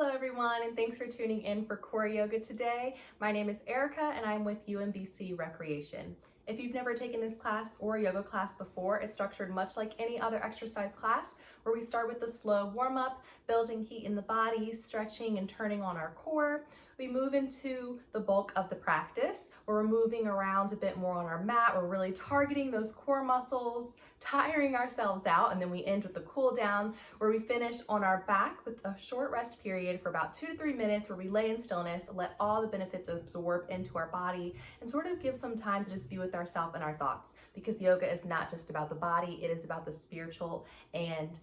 Hello everyone, and thanks for tuning in for Core Yoga today. My name is Erica and I'm with UMBC Recreation. If you've never taken this class or a yoga class before, it's structured much like any other exercise class where we start with the slow warm-up, building heat in the body, stretching and turning on our core. We move into the bulk of the practice where we're moving around a bit more on our mat. We're really targeting those core muscles, tiring ourselves out, and then we end with the cool down where we finish on our back with a short rest period for about 2 to 3 minutes where we lay in stillness, let all the benefits absorb into our body, and sort of give some time to just be with ourselves and our thoughts, because yoga is not just about the body, it is about the spiritual and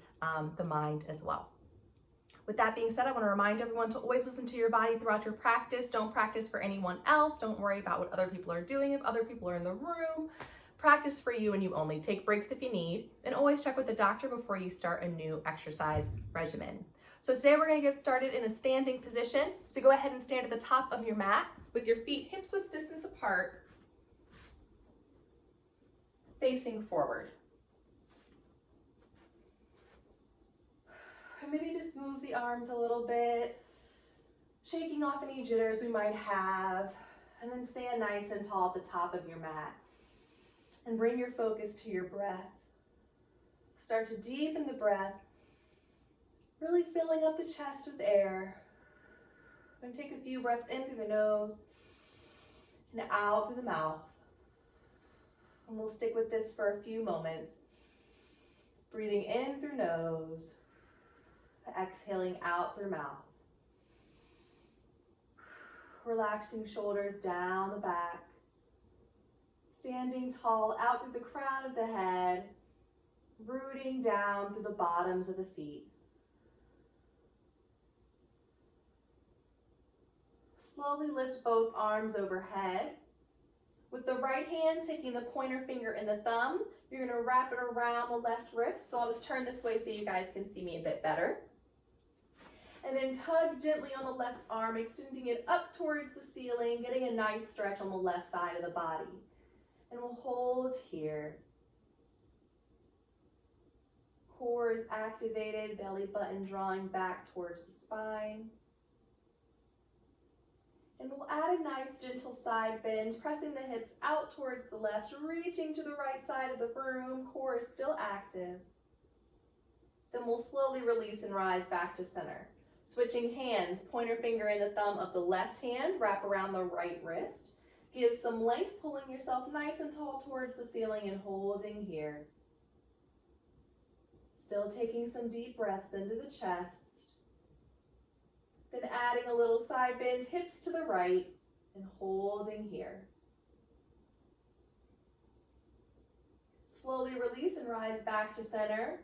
the mind as well. With that being said, I want to remind everyone to always listen to your body throughout your practice. Don't practice for anyone else. Don't worry about what other people are doing if other people are in the room. Practice for you and you only. Take breaks if you need, and always check with the doctor before you start a new exercise regimen. So today we're going to get started in a standing position. So go ahead and stand at the top of your mat with your feet hips width distance apart, facing forward. And maybe just move the arms a little bit, shaking off any jitters we might have, and then stand nice and tall at the top of your mat. And bring your focus to your breath. Start to deepen the breath, really filling up the chest with air. And take a few breaths in through the nose and out through the mouth. And we'll stick with this for a few moments. Breathing in through nose, exhaling out through mouth. Relaxing shoulders down the back. Standing tall out through the crown of the head, rooting down through the bottoms of the feet. Slowly lift both arms overhead. With the right hand taking the pointer finger and the thumb, you're going to wrap it around the left wrist. So I'll just turn this way so you guys can see me a bit better. And then tug gently on the left arm, extending it up towards the ceiling, getting a nice stretch on the left side of the body. And we'll hold here. Core is activated, belly button drawing back towards the spine. And we'll add a nice gentle side bend, pressing the hips out towards the left, reaching to the right side of the room. Core is still active. Then we'll slowly release and rise back to center. Switching hands, pointer finger and the thumb of the left hand, wrap around the right wrist. Give some length, pulling yourself nice and tall towards the ceiling and holding here. Still taking some deep breaths into the chest. Then adding a little side bend, hips to the right, and holding here. Slowly release and rise back to center.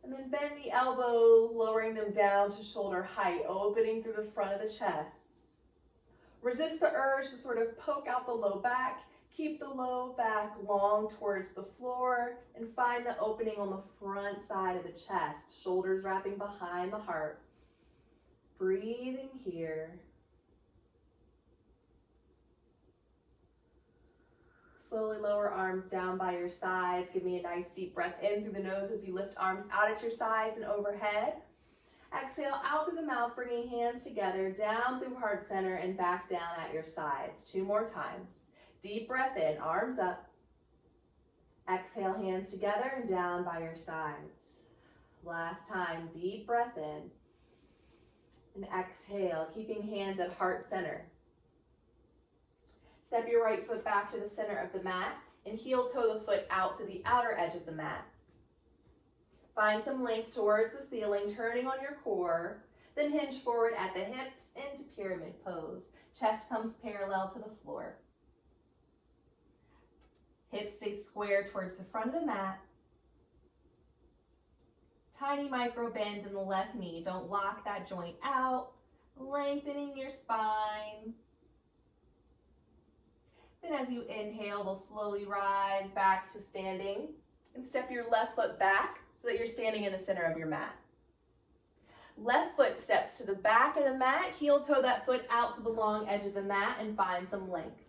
And then bend the elbows, lowering them down to shoulder height, opening through the front of the chest. Resist the urge to sort of poke out the low back. Keep the low back long towards the floor and find the opening on the front side of the chest. Shoulders wrapping behind the heart. Breathing here. Slowly lower arms down by your sides. Give me a nice deep breath in through the nose as you lift arms out at your sides and overhead. Exhale out through the mouth, bringing hands together, down through heart center and back down at your sides. 2 more times. Deep breath in, arms up. Exhale, hands together and down by your sides. Last time, deep breath in. And exhale, keeping hands at heart center. Step your right foot back to the center of the mat and heel toe the foot out to the outer edge of the mat. Find some length towards the ceiling, turning on your core, then hinge forward at the hips into pyramid pose. Chest comes parallel to the floor. Hips stay square towards the front of the mat. Tiny micro bend in the left knee. Don't lock that joint out. Lengthening your spine. Then as you inhale, we'll slowly rise back to standing and step your left foot back so that you're standing in the center of your mat. Left foot steps to the back of the mat, heel toe that foot out to the long edge of the mat and find some length.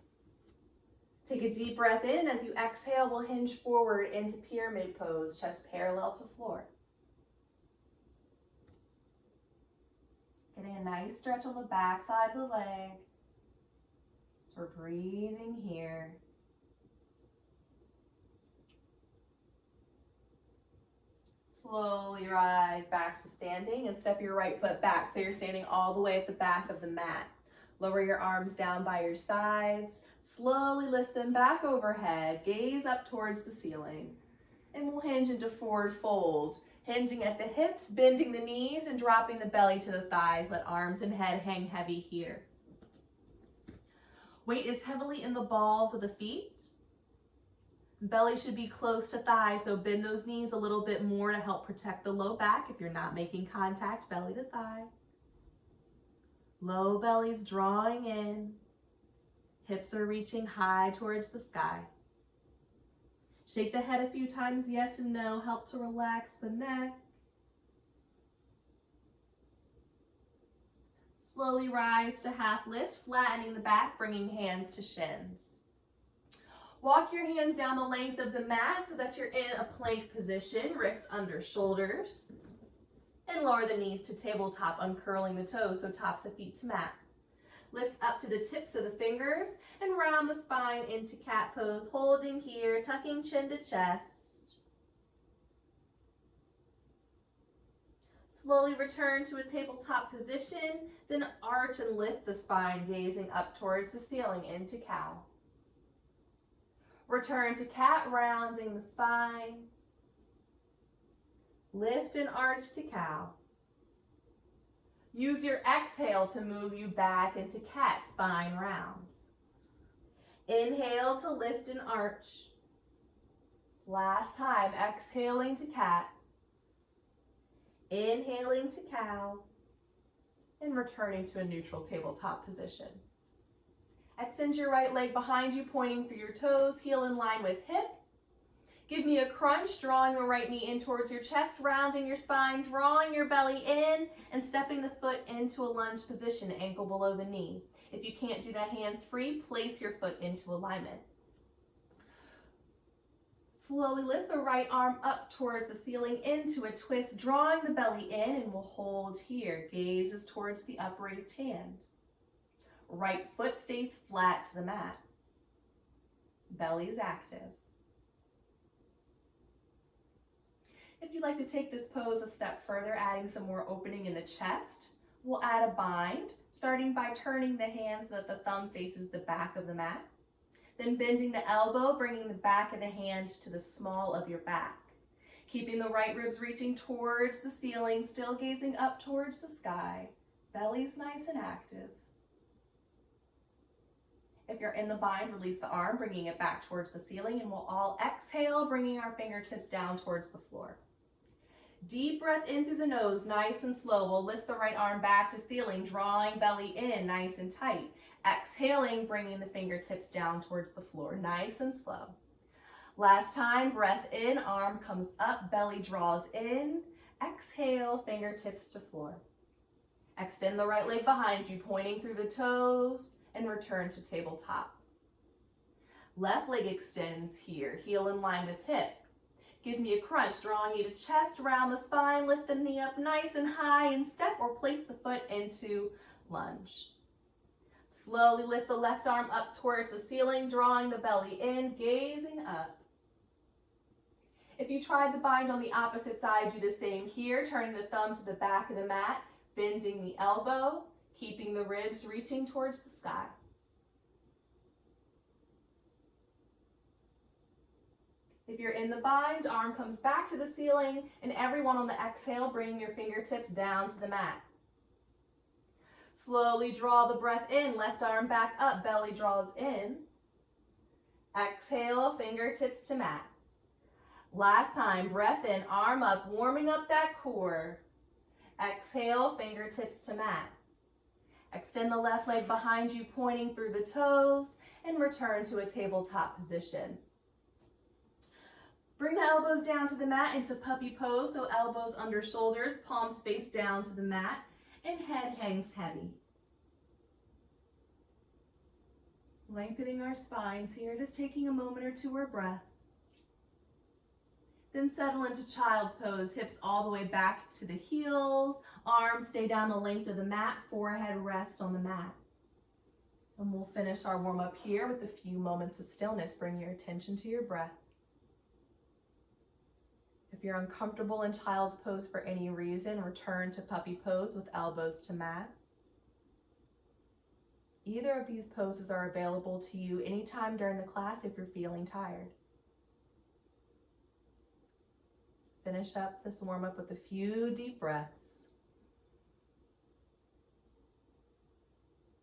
Take a deep breath in. As you exhale, we'll hinge forward into pyramid pose, chest parallel to floor. Getting a nice stretch on the back side of the leg. So we're breathing here. Slowly rise back to standing and step your right foot back so you're standing all the way at the back of the mat. Lower your arms down by your sides. Slowly lift them back overhead. Gaze up towards the ceiling. And we'll hinge into forward fold. Hinging at the hips, bending the knees, and dropping the belly to the thighs. Let arms and head hang heavy here. Weight is heavily in the balls of the feet. Belly should be close to thighs, so bend those knees a little bit more to help protect the low back if you're not making contact, belly to thigh. Low belly's drawing in. Hips are reaching high towards the sky. Shake the head a few times, yes and no. Help to relax the neck. Slowly rise to half lift, flattening the back, bringing hands to shins. Walk your hands down the length of the mat so that you're in a plank position, wrists under shoulders. And lower the knees to tabletop, uncurling the toes, so tops of feet to mat. Lift up to the tips of the fingers and round the spine into cat pose, holding here, tucking chin to chest. Slowly return to a tabletop position, then arch and lift the spine, gazing up towards the ceiling into cow. Return to cat, rounding the spine. Lift and arch to cow. Use your exhale to move you back into cat, spine rounds. Inhale to lift and arch. Last time, exhaling to cat. Inhaling to cow. And returning to a neutral tabletop position. Extend your right leg behind you, pointing through your toes, heel in line with hip. Give me a crunch, drawing the right knee in towards your chest, rounding your spine, drawing your belly in, and stepping the foot into a lunge position, ankle below the knee. If you can't do that hands free, place your foot into alignment. Slowly lift the right arm up towards the ceiling into a twist, drawing the belly in, and we'll hold here. Gaze is towards the upraised hand. Right foot stays flat to the mat. Belly is active. If you'd like to take this pose a step further, adding some more opening in the chest, we'll add a bind, starting by turning the hand so that the thumb faces the back of the mat. Then bending the elbow, bringing the back of the hand to the small of your back. Keeping the right ribs reaching towards the ceiling, still gazing up towards the sky. Belly's nice and active. If you're in the bind, release the arm, bringing it back towards the ceiling, and we'll all exhale, bringing our fingertips down towards the floor. Deep breath in through the nose, nice and slow. We'll lift the right arm back to ceiling, drawing belly in, nice and tight. Exhaling, bringing the fingertips down towards the floor, nice and slow. Last time, breath in, arm comes up, belly draws in. Exhale, fingertips to floor. Extend the right leg behind you, pointing through the toes, and return to tabletop. Left leg extends here, heel in line with hip. Give me a crunch, drawing you to chest, round the spine, lift the knee up nice and high and step or place the foot into lunge. Slowly lift the left arm up towards the ceiling, drawing the belly in, gazing up. If you tried the bind on the opposite side, do the same here, turning the thumb to the back of the mat, bending the elbow, keeping the ribs reaching towards the sky. If you're in the bind, arm comes back to the ceiling, and everyone on the exhale, bring your fingertips down to the mat. Slowly draw the breath in, left arm back up, belly draws in. Exhale, fingertips to mat. Last time, breath in, arm up, warming up that core. Exhale, fingertips to mat. Extend the left leg behind you, pointing through the toes, and return to a tabletop position. Bring the elbows down to the mat into puppy pose, so elbows under shoulders, palms face down to the mat, and head hangs heavy. Lengthening our spines here, just taking a moment or two for breath. Then settle into child's pose, hips all the way back to the heels, arms stay down the length of the mat, forehead rests on the mat. And we'll finish our warm-up here with a few moments of stillness. Bring your attention to your breath. If you're uncomfortable in child's pose for any reason, return to puppy pose with elbows to mat. Either of these poses are available to you anytime during the class if you're feeling tired. Finish up this warm-up with a few deep breaths.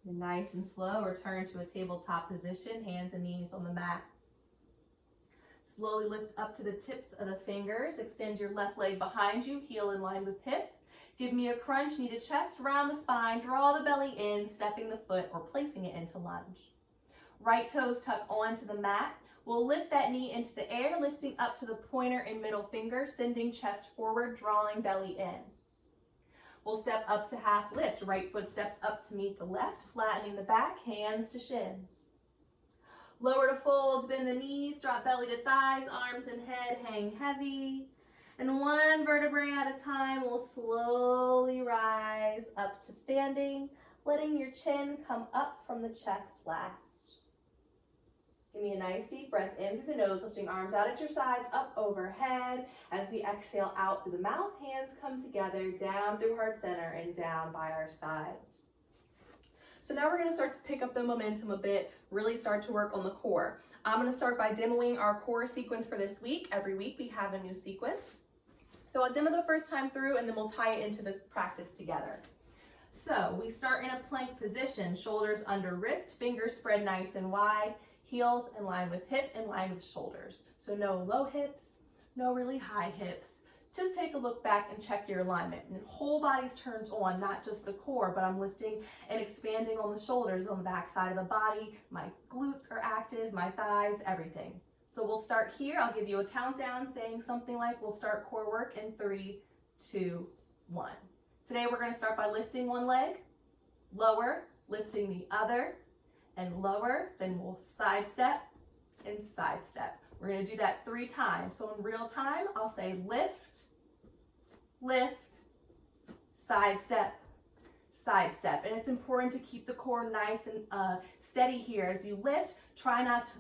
And nice and slow, return to a tabletop position, hands and knees on the mat. Slowly lift up to the tips of the fingers. Extend your left leg behind you, heel in line with hip. Give me a crunch, knee to chest, round the spine, draw the belly in, stepping the foot or placing it into lunge. Right toes tuck onto the mat. We'll lift that knee into the air, lifting up to the pointer and middle finger, sending chest forward, drawing belly in. We'll step up to half lift. Right foot steps up to meet the left, flattening the back, hands to shins. Lower to folds, bend the knees, drop belly to thighs, arms and head hang heavy. And one vertebrae at a time, we'll slowly rise up to standing, letting your chin come up from the chest last. Give me a nice deep breath in through the nose, lifting arms out at your sides, up overhead. As we exhale out through the mouth, hands come together, down through heart center and down by our sides. So now we're going to start to pick up the momentum a bit, really start to work on the core. I'm going to start by demoing our core sequence for this week. Every week we have a new sequence. So I'll demo the first time through and then we'll tie it into the practice together. So we start in a plank position, shoulders under wrist, fingers spread nice and wide, heels in line with hip, in line with shoulders. So no low hips, no really high hips. Just take a look back and check your alignment. And whole body's turned on, not just the core, but I'm lifting and expanding on the shoulders, on the back side of the body. My glutes are active, my thighs, everything. So we'll start here. I'll give you a countdown saying something like, we'll start core work in 3, 2, 1. Today we're going to start by lifting one leg, lower, lifting the other, and lower. Then we'll sidestep and sidestep. We're going to do that 3 times. So in real time, I'll say lift, lift, sidestep, sidestep. And it's important to keep the core nice and steady here. As you lift, try not to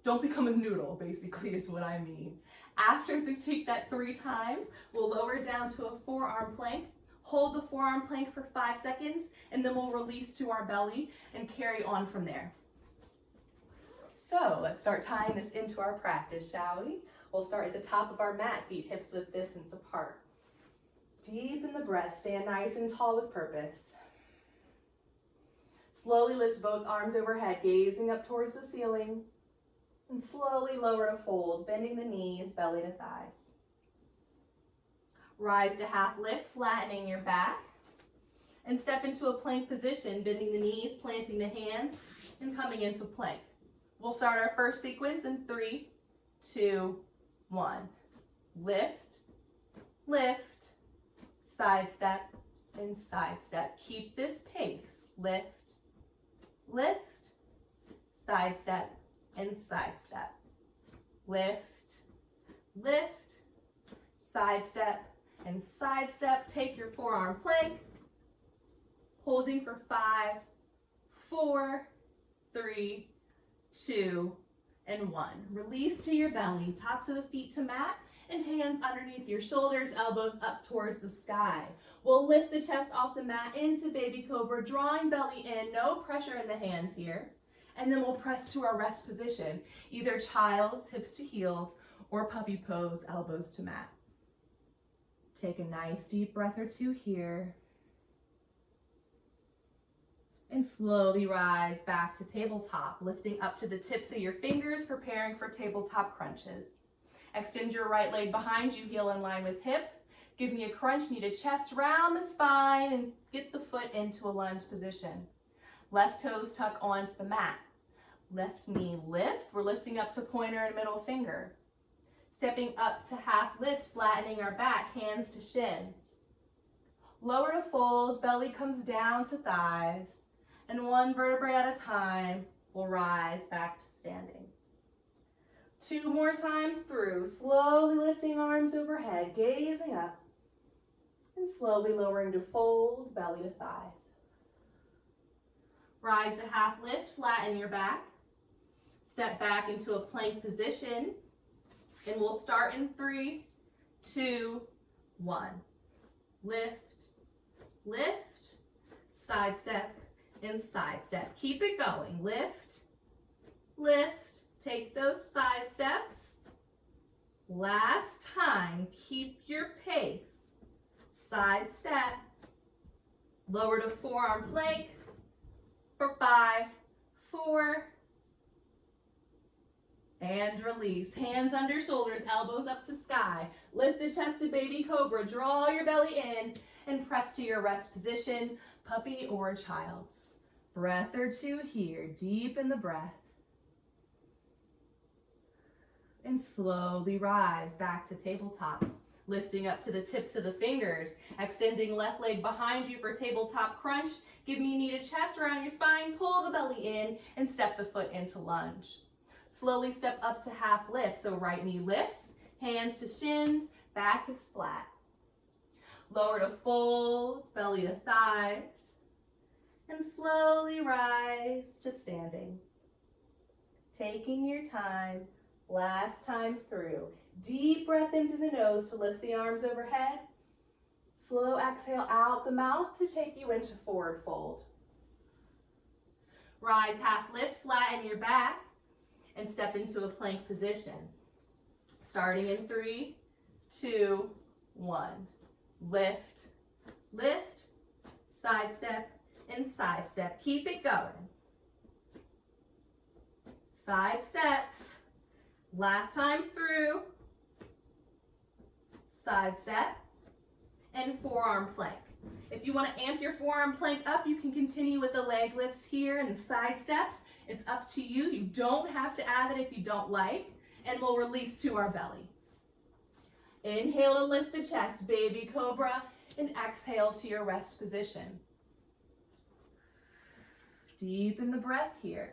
don't become a noodle, basically is what I mean. After you take that 3 times, we'll lower down to a forearm plank. Hold the forearm plank for 5 seconds, and then we'll release to our belly and carry on from there. So let's start tying this into our practice, shall we? We'll start at the top of our mat, feet hips width distance apart. Deepen the breath, stand nice and tall with purpose. Slowly lift both arms overhead, gazing up towards the ceiling. And slowly lower to fold, bending the knees, belly to thighs. Rise to half lift, flattening your back. And step into a plank position, bending the knees, planting the hands, and coming into plank. We'll start our first sequence in 3, 2, 1. Lift, lift, sidestep, and sidestep. Keep this pace. Lift, lift, sidestep, and sidestep. Lift, lift, sidestep, and sidestep. Take your forearm plank, holding for 5, 4, 3, 2, and 1. Release to your belly, tops of the feet to mat, and hands underneath your shoulders, elbows up towards the sky. We'll lift the chest off the mat into baby cobra, drawing belly in, no pressure in the hands here. And then we'll press to our rest position, either child's, hips to heels, or puppy pose, elbows to mat. Take a nice deep breath or 2 here. And slowly rise back to tabletop, lifting up to the tips of your fingers, preparing for tabletop crunches. Extend your right leg behind you, heel in line with hip. Give me a crunch, knee to chest, round the spine, and get the foot into a lunge position. Left toes tuck onto the mat. Left knee lifts. We're lifting up to pointer and middle finger. Stepping up to half lift, flattening our back, hands to shins. Lower to fold, belly comes down to thighs. And one vertebrae at a time, we'll rise back to standing. 2 more times through, slowly lifting arms overhead, gazing up, and slowly lowering to fold, belly to thighs. Rise to half lift, flatten your back. Step back into a plank position, and we'll start in 3, 2, 1. Lift, lift, side step, and side step. Keep it going. Lift, lift, take those side steps. Last time, keep your pace. Side step, lower to forearm plank for 5, 4, and release. Hands under shoulders, elbows up to sky. Lift the chest to baby cobra. Draw your belly in and press to your rest position, puppy or child's. Breath or 2 here. Deepen the breath. And slowly rise back to tabletop. Lifting up to the tips of the fingers. Extending left leg behind you for tabletop crunch. Give me knee to chest around your spine. Pull the belly in and step the foot into lunge. Slowly step up to half lift. So right knee lifts, hands to shins, back is flat. Lower to fold, belly to thighs. And slowly rise to standing. Taking your time, last time through. Deep breath in through the nose to lift the arms overhead. Slow exhale out the mouth to take you into forward fold. Rise half lift, flatten your back, and step into a plank position. Starting in 3, 2, 1. Lift, lift, side step, and side step. Keep it going. Side steps. Last time through. Side step and forearm plank. If you want to amp your forearm plank up, you can continue with the leg lifts here and the side steps. It's up to you. You don't have to add it if you don't like. And we'll release to our belly. Inhale to lift the chest, baby cobra, and exhale to your rest position. Deepen the breath here.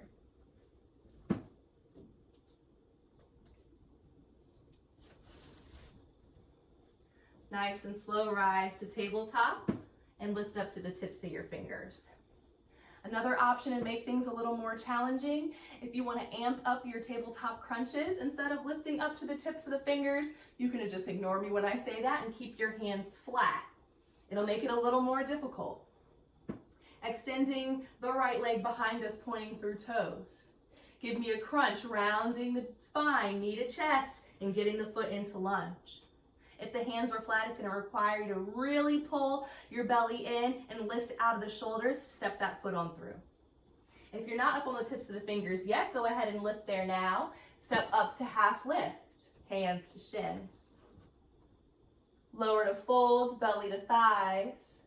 Nice and slow rise to tabletop and lift up to the tips of your fingers. Another option and make things a little more challenging, if you want to amp up your tabletop crunches, instead of lifting up to the tips of the fingers, you can just ignore me when I say that and keep your hands flat. It'll make it a little more difficult. Extending the right leg behind us, pointing through toes. Give me a crunch, rounding the spine, knee to chest, and getting the foot into lunge. If the hands were flat, it's going to require you to really pull your belly in and lift out of the shoulders to step that foot on through. If you're not up on the tips of the fingers yet, go ahead and lift there now. Step up to half lift, hands to shins. Lower to fold, belly to thighs.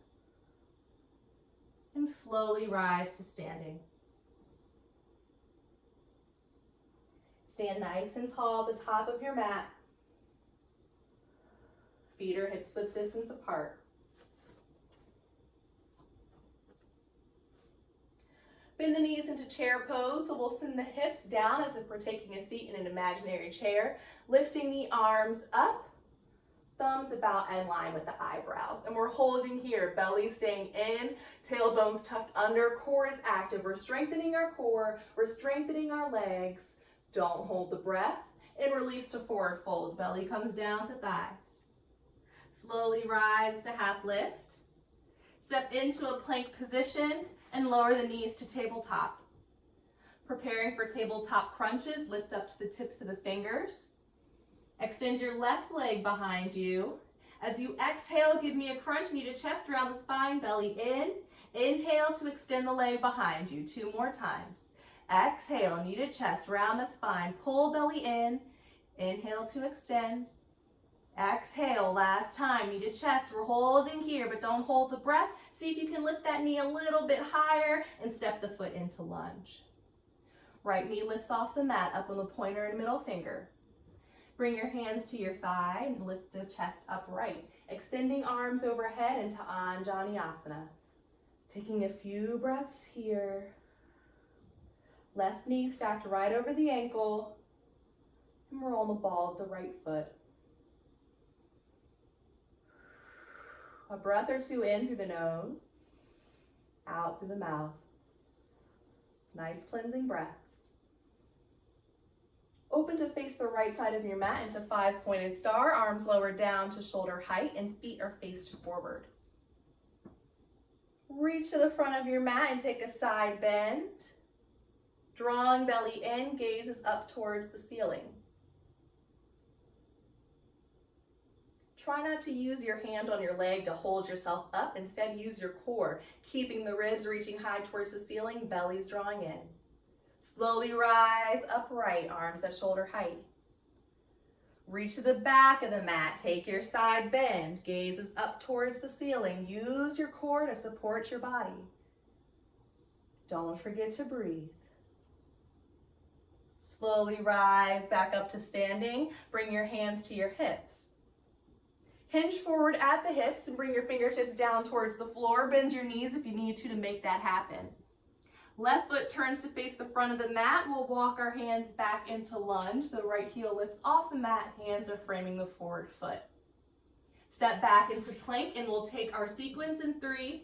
And slowly rise to standing. Stand nice and tall at the top of your mat. Feet are hips width distance apart. Bend the knees into chair pose, so we'll send the hips down as if we're taking a seat in an imaginary chair, lifting the arms up, thumbs about in line with the eyebrows. And we're holding here, belly staying in, tailbones tucked under, core is active. We're strengthening our core, we're strengthening our legs. Don't hold the breath, and release to forward fold. Belly comes down to thighs. Slowly rise to half lift. Step into a plank position and lower the knees to tabletop. Preparing for tabletop crunches, lift up to the tips of the fingers. Extend your left leg behind you. As you exhale, give me a crunch, knee to chest around the spine, belly in. Inhale to extend the leg behind you. 2 more times. Exhale, knee to chest, round that spine, pull belly in. Inhale to extend. Exhale, last time, knee to chest. We're holding here, but don't hold the breath. See if you can lift that knee a little bit higher and step the foot into lunge. Right knee lifts off the mat, up on the pointer and middle finger. Bring your hands to your thigh and lift the chest upright. Extending arms overhead into Anjaneyasana. Taking a few breaths here. Left knee stacked right over the ankle. And roll the ball at the right foot. A breath or two in through the nose, out through the mouth. Nice cleansing breaths. Open to face the right side of your mat into 5-pointed star, arms lowered down to shoulder height and feet are faced forward. Reach to the front of your mat and take a side bend. Drawing belly in, gaze is up towards the ceiling. Try not to use your hand on your leg to hold yourself up. Instead, use your core, keeping the ribs reaching high towards the ceiling, belly's drawing in. Slowly rise upright, arms at shoulder height. Reach to the back of the mat, take your side bend, gaze is up towards the ceiling. Use your core to support your body. Don't forget to breathe. Slowly rise back up to standing. Bring your hands to your hips. Hinge forward at the hips and bring your fingertips down towards the floor. Bend your knees if you need to make that happen. Left foot turns to face the front of the mat. We'll walk our hands back into lunge. So right heel lifts off the mat, hands are framing the forward foot. Step back into plank and we'll take our sequence in 3,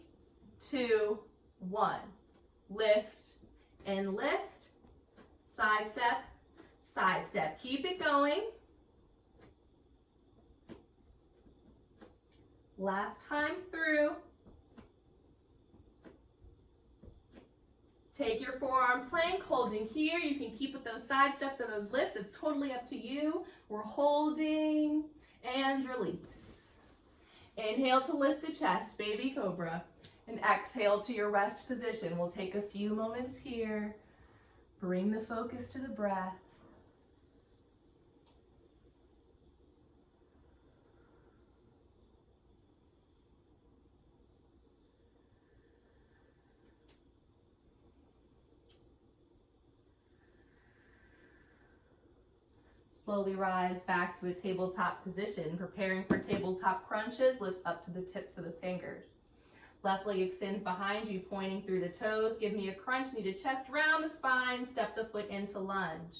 2, 1. Lift and lift. Side step, side step. Keep it going. Last time through. Take your forearm plank, holding here. You can keep with those side steps or those lifts. It's totally up to you. We're holding and release. Inhale to lift the chest, baby cobra. And exhale to your rest position. We'll take a few moments here. Bring the focus to the breath. Slowly rise back to a tabletop position. Preparing for tabletop crunches, lifts up to the tips of the fingers. Left leg extends behind you, pointing through the toes. Give me a crunch, knee to chest, round the spine, step the foot into lunge.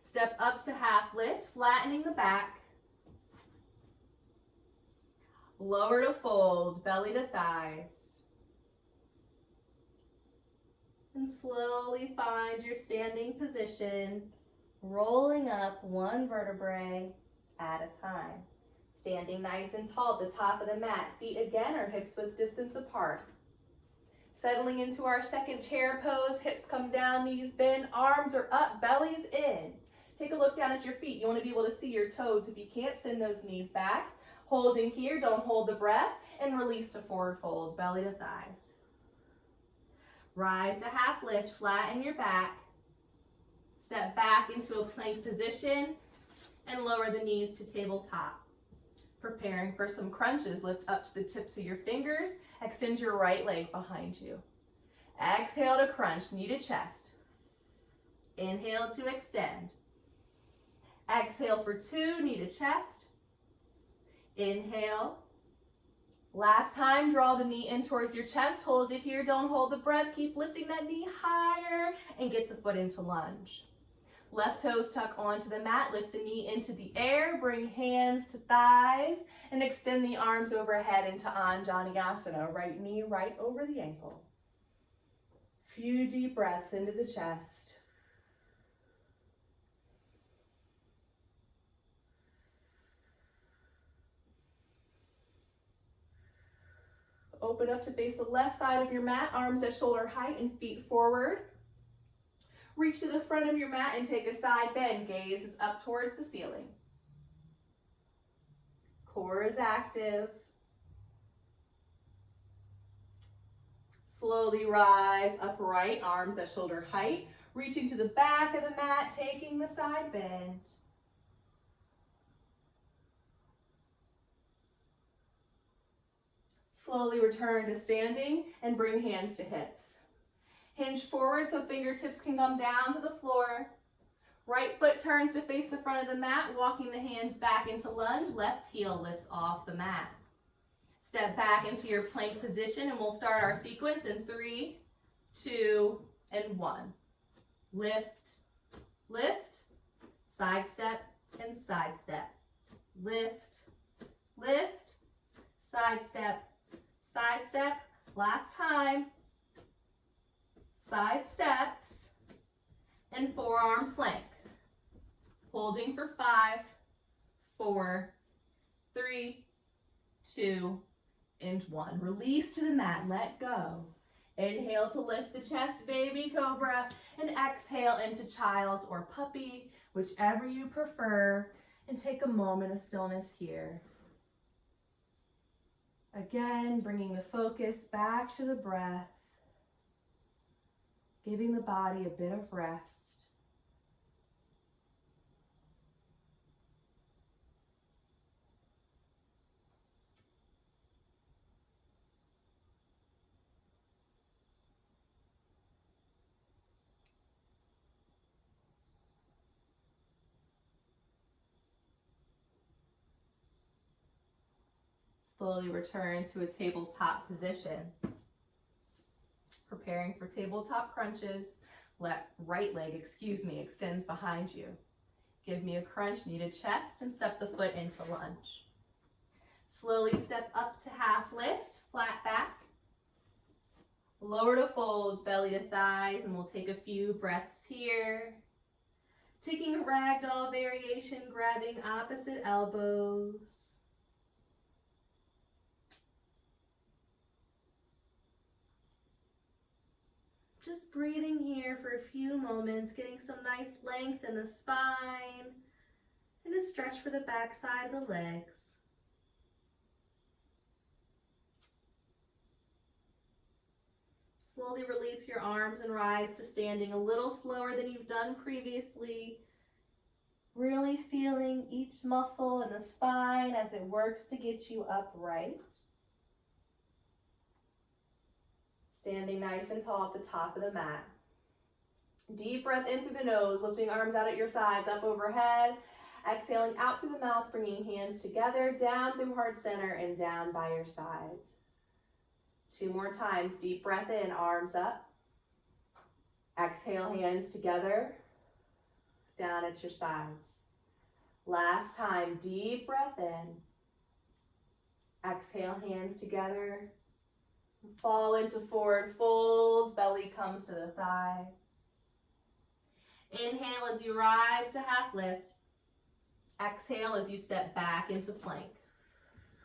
Step up to half lift, flattening the back. Lower to fold, belly to thighs. And slowly find your standing position, rolling up one vertebrae at a time. Standing nice and tall at the top of the mat. Feet again are hips width distance apart. Settling into our second chair pose. Hips come down, knees bend, arms are up, belly's in. Take a look down at your feet. You want to be able to see your toes. If you can't, send those knees back. Holding here, don't hold the breath. And release to forward fold, belly to thighs. Rise to half lift, flatten your back. Step back into a plank position and lower the knees to tabletop. Preparing for some crunches, lift up to the tips of your fingers, extend your right leg behind you. Exhale to crunch, knee to chest. Inhale to extend. Exhale for 2, knee to chest. Inhale. Last time, draw the knee in towards your chest, hold it here, don't hold the breath, keep lifting that knee higher and get the foot into lunge. Left toes tuck onto the mat, lift the knee into the air, bring hands to thighs, and extend the arms overhead into Anjaneyasana. Right knee right over the ankle. Few deep breaths into the chest. Open up to face the left side of your mat, arms at shoulder height and feet forward. Reach to the front of your mat and take a side bend. Gaze is up towards the ceiling. Core is active. Slowly rise upright, arms at shoulder height. Reaching to the back of the mat, taking the side bend. Slowly return to standing and bring hands to hips. Hinge forward so fingertips can come down to the floor. Right foot turns to face the front of the mat, walking the hands back into lunge. Left heel lifts off the mat. Step back into your plank position and we'll start our sequence in 3, 2, and 1. Lift, lift, Side step and side step. Lift, lift, side step, side step. Last time. Side steps and forearm plank. Holding for 5, 4, 3, 2, and 1. Release to the mat, let go. Inhale to lift the chest, baby cobra, and exhale into child's or puppy, whichever you prefer, and take a moment of stillness here. Again, bringing the focus back to the breath, giving the body a bit of rest. Slowly return to a tabletop position. Preparing for tabletop crunches. Right leg extends behind you. Give me a crunch, kneaded chest, and step the foot into lunge. Slowly step up to half lift, flat back. Lower to fold, belly to thighs, and we'll take a few breaths here. Taking a ragdoll variation, grabbing opposite elbows. Just breathing here for a few moments, getting some nice length in the spine, and a stretch for the back side of the legs. Slowly release your arms and rise to standing a little slower than you've done previously. Really feeling each muscle in the spine as it works to get you upright. Standing nice and tall at the top of the mat. Deep breath in through the nose, lifting arms out at your sides, up overhead. Exhaling out through the mouth, bringing hands together, down through heart center and down by your sides. 2 more times. Deep breath in, arms up. Exhale, hands together, down at your sides. Last time, deep breath in. Exhale, hands together. Fall into forward folds, belly comes to the thighs. Inhale as you rise to half lift. Exhale as you step back into plank.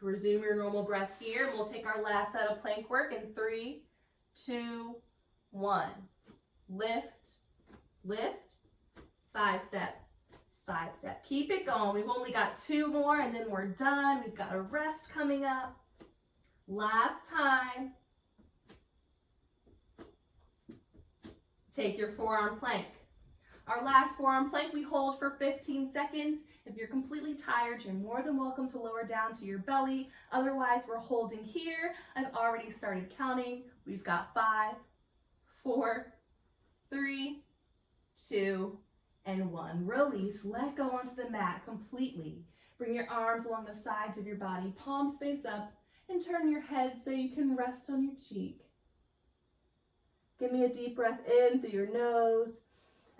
Resume your normal breath here. We'll take our last set of plank work in 3, 2, 1. Lift, lift, side step, side step. Keep it going. We've only got 2 more and then we're done. We've got a rest coming up. Last time. Take your forearm plank. Our last forearm plank we hold for 15 seconds. If you're completely tired, you're more than welcome to lower down to your belly. Otherwise, we're holding here. I've already started counting. We've got 5, 4, 3, 2, and 1. Release, let go onto the mat completely. Bring your arms along the sides of your body, palms face up, and turn your head so you can rest on your cheek. Give me a deep breath in through your nose.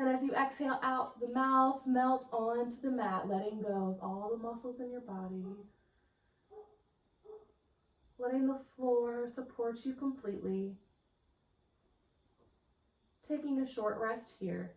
And as you exhale out through the mouth, melt onto the mat, letting go of all the muscles in your body. Letting the floor support you completely. Taking a short rest here.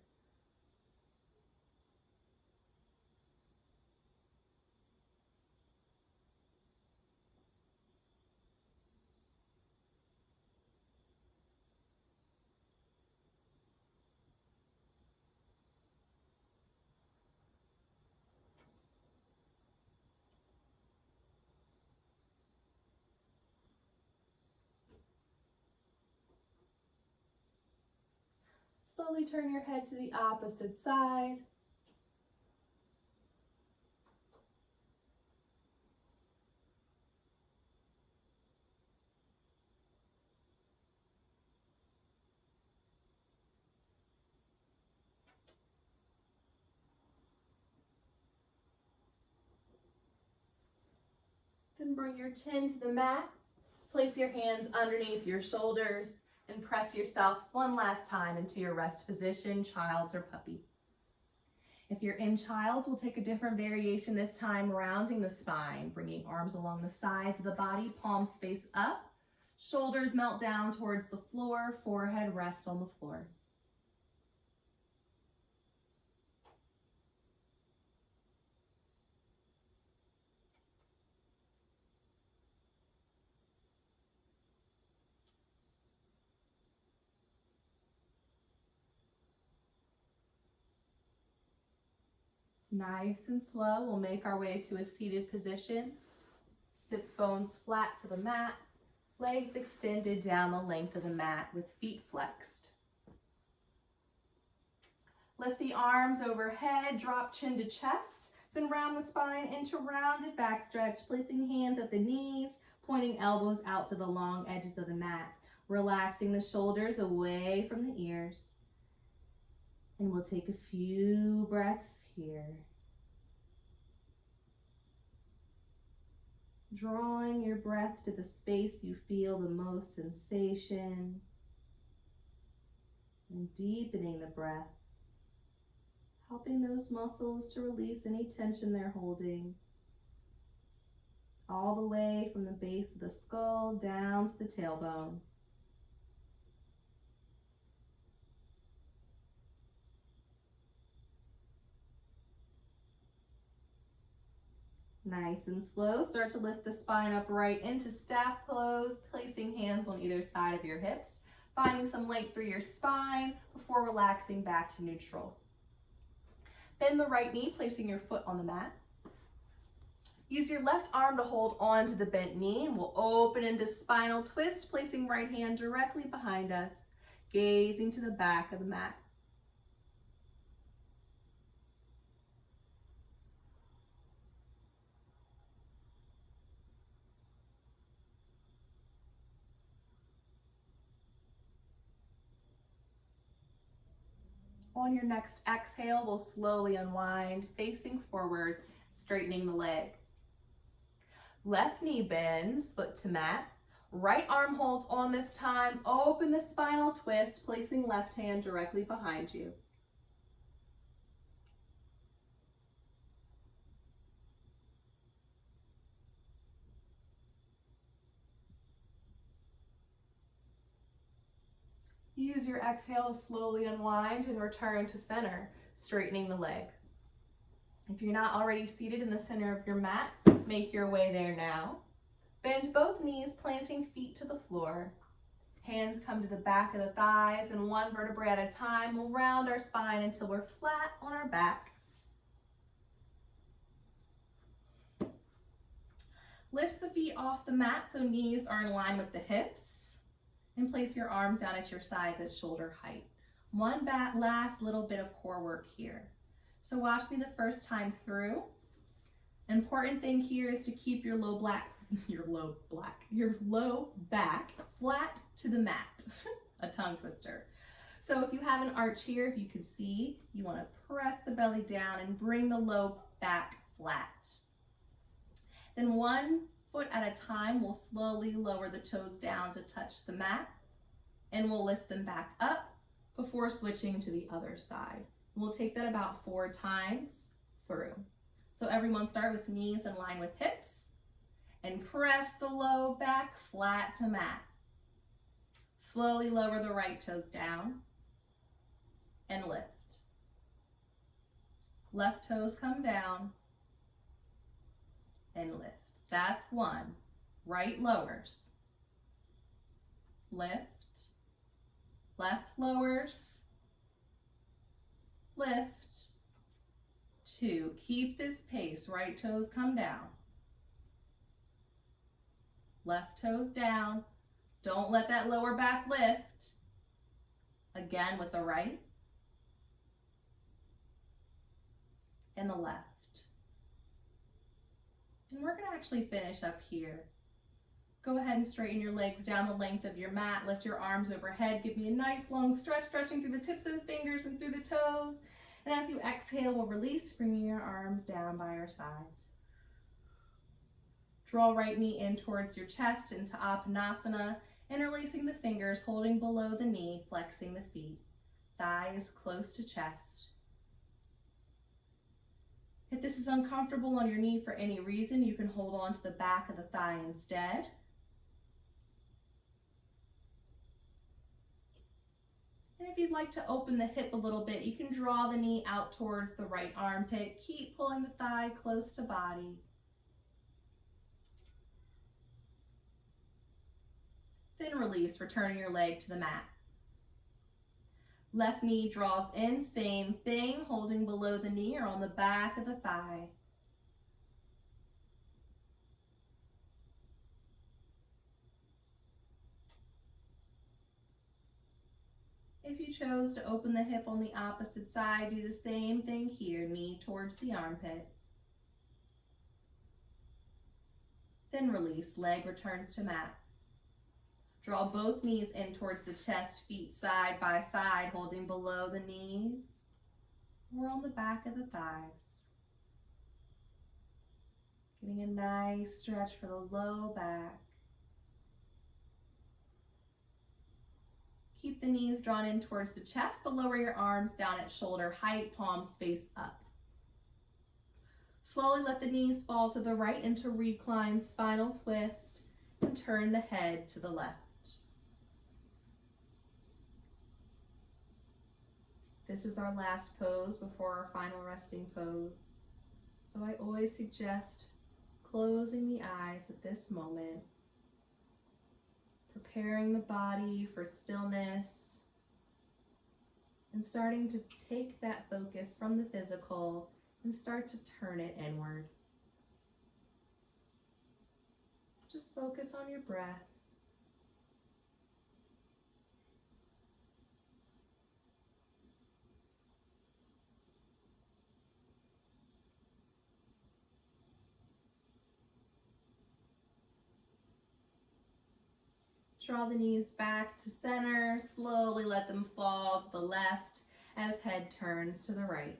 Slowly turn your head to the opposite side. Then bring your chin to the mat. Place your hands underneath your shoulders and press yourself one last time into your rest position, child's or puppy. If you're in Child's, we'll take a different variation this time, rounding the spine, bringing arms along the sides of the body, palms face up, shoulders melt down towards the floor, forehead rests on the floor. Nice and slow, we'll make our way to a seated position. Sits bones flat to the mat, legs extended down the length of the mat with feet flexed. Lift the arms overhead, drop chin to chest, then round the spine into rounded back stretch, placing hands at the knees, pointing elbows out to the long edges of the mat, relaxing the shoulders away from the ears. And we'll take a few breaths here. Drawing your breath to the space you feel the most sensation, and deepening the breath, helping those muscles to release any tension they're holding, all the way from the base of the skull down to the tailbone. Nice and slow, start to lift the spine upright into staff pose, placing hands on either side of your hips, finding some length through your spine before relaxing back to neutral. Bend the right knee, placing your foot on the mat. Use your left arm to hold on to the bent knee, and we'll open into spinal twist, placing right hand directly behind us, gazing to the back of the mat. On your next exhale, we'll slowly unwind, facing forward, straightening the leg. Left knee bends, foot to mat. Right arm holds on this time. Open the spinal twist, placing left hand directly behind you. Use your exhale to slowly unwind and return to center, straightening the leg. If you're not already seated in the center of your mat, make your way there now. Bend both knees, planting feet to the floor. Hands come to the back of the thighs, and one vertebrae at a time, we'll round our spine until we're flat on our back. Lift the feet off the mat so knees are in line with the hips. And place your arms down at your sides at shoulder height. One last little bit of core work here. So watch me the first time through. Important thing here is to keep your low back flat to the mat. A tongue twister. So if you have an arch here, if you can see, you want to press the belly down and bring the low back flat. Then one foot at a time, we'll slowly lower the toes down to touch the mat, and we'll lift them back up before switching to the other side. We'll take that about 4 times through. So everyone start with knees in line with hips, and press the low back flat to mat. Slowly lower the right toes down, and lift. Left toes come down, and lift. That's 1. Right lowers. Lift. Left lowers. Lift. 2. Keep this pace. Right toes come down. Left toes down. Don't let that lower back lift. Again with the right and the left. And we're going to actually finish up here. Go ahead and straighten your legs down the length of your mat. Lift your arms overhead. Give me a nice long stretch, stretching through the tips of the fingers and through the toes. And as you exhale, we'll release, bringing your arms down by your sides. Draw right knee in towards your chest into Apanasana, interlacing the fingers, holding below the knee, flexing the feet. Thighs close to chest. If this is uncomfortable on your knee for any reason, you can hold on to the back of the thigh instead. And if you'd like to open the hip a little bit, you can draw the knee out towards the right armpit. Keep pulling the thigh close to body. Then release, returning your leg to the mat. Left knee draws in, same thing, holding below the knee or on the back of the thigh. If you chose to open the hip on the opposite side, do the same thing here, knee towards the armpit. Then release, leg returns to mat. Draw both knees in towards the chest, feet side by side, holding below the knees or on the back of the thighs. Getting a nice stretch for the low back. Keep the knees drawn in towards the chest, but lower your arms down at shoulder height, palms face up. Slowly let the knees fall to the right into reclined spinal twist and turn the head to the left. This is our last pose before our final resting pose. So I always suggest closing the eyes at this moment, preparing the body for stillness, and starting to take that focus from the physical and start to turn it inward. Just focus on your breath. Draw the knees back to center, slowly let them fall to the left as head turns to the right.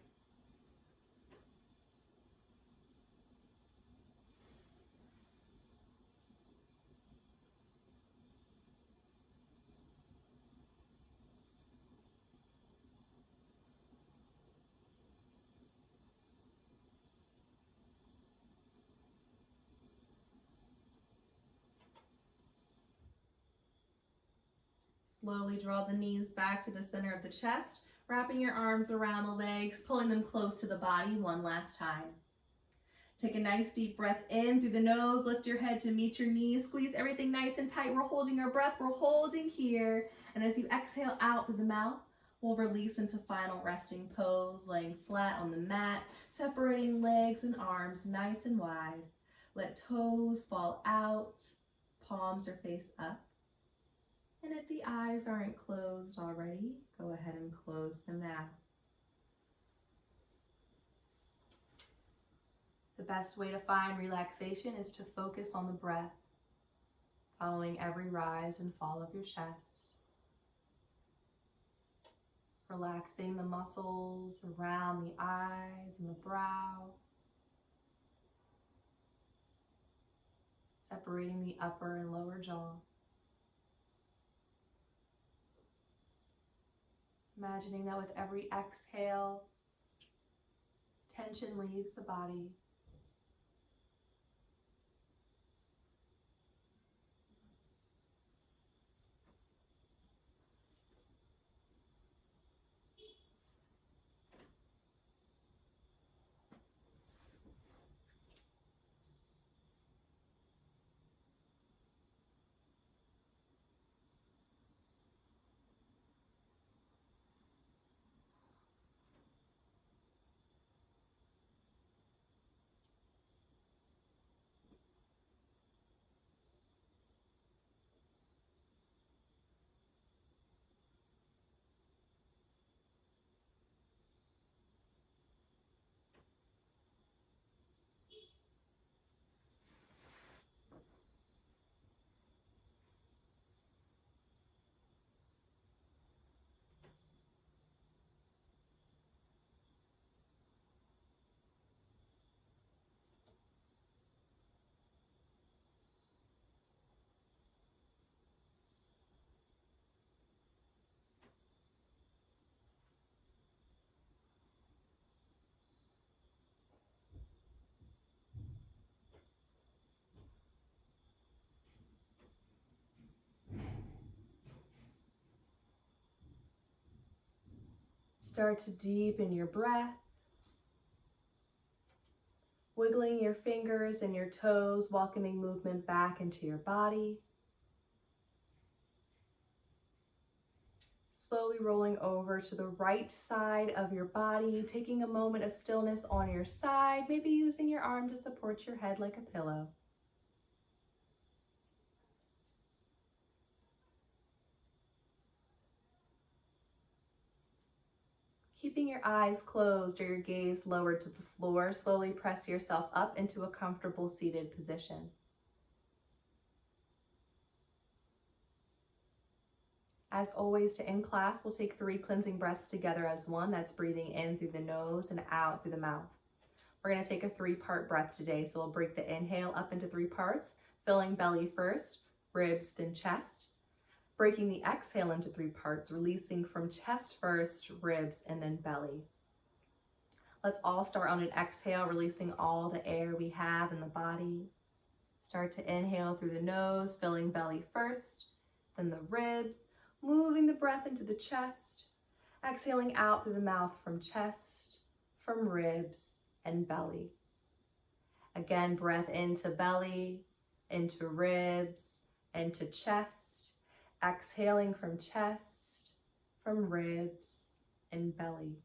Slowly draw the knees back to the center of the chest, wrapping your arms around the legs, pulling them close to the body one last time. Take a nice deep breath in through the nose, lift your head to meet your knees, squeeze everything nice and tight. We're holding our breath, we're holding here. And as you exhale out through the mouth, we'll release into final resting pose, laying flat on the mat, separating legs and arms nice and wide. Let toes fall out, palms are face up. And if the eyes aren't closed already, go ahead and close them now. The best way to find relaxation is to focus on the breath, following every rise and fall of your chest. Relaxing the muscles around the eyes and the brow. Separating the upper and lower jaw. Imagining that with every exhale, tension leaves the body. Start to deepen your breath, wiggling your fingers and your toes, welcoming movement back into your body. Slowly rolling over to the right side of your body, taking a moment of stillness on your side, maybe using your arm to support your head like a pillow. Keeping your eyes closed or your gaze lowered to the floor, slowly press yourself up into a comfortable seated position. As always, to end class, we'll take 3 cleansing breaths together as one. That's breathing in through the nose and out through the mouth. We're going to take a 3-part breath today, so we'll break the inhale up into 3 parts, filling belly first, ribs, then chest. Breaking the exhale into 3 parts, releasing from chest first, ribs, and then belly. Let's all start on an exhale, releasing all the air we have in the body. Start to inhale through the nose, filling belly first, then the ribs, moving the breath into the chest, exhaling out through the mouth from chest, from ribs, and belly. Again, breath into belly, into ribs, into chest, exhaling from chest, from ribs, and belly.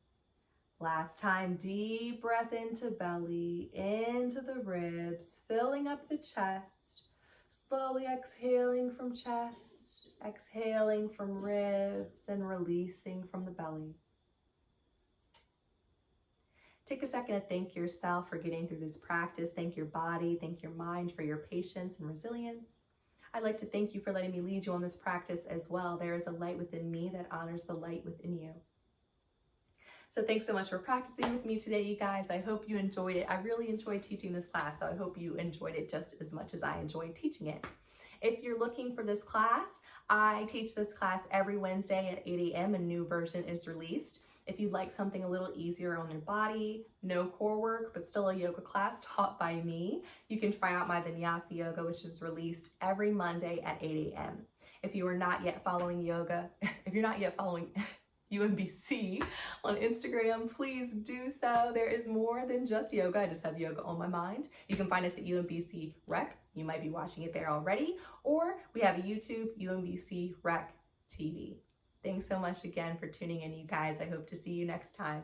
Last time, deep breath into belly, into the ribs, filling up the chest, slowly exhaling from chest, exhaling from ribs, and releasing from the belly. Take a second to thank yourself for getting through this practice. Thank your body, thank your mind for your patience and resilience. I'd like to thank you for letting me lead you on this practice as well. There is a light within me that honors the light within you. So thanks so much for practicing with me today, you guys. I hope you enjoyed it. I really enjoyed teaching this class, so I hope you enjoyed it just as much as I enjoyed teaching it. If you're looking for this class, I teach this class every Wednesday at 8 a.m. A new version is released. If you'd like something a little easier on your body, no core work, but still a yoga class taught by me, you can try out my Vinyasa Yoga, which is released every Monday at 8 a.m. If you are not yet following yoga, if you're not yet following UMBC on Instagram, please do so. There is more than just yoga. I just have yoga on my mind. You can find us at UMBC Rec. You might be watching it there already, or we have a YouTube, UMBC Rec TV. Thanks so much again for tuning in, you guys. I hope to see you next time.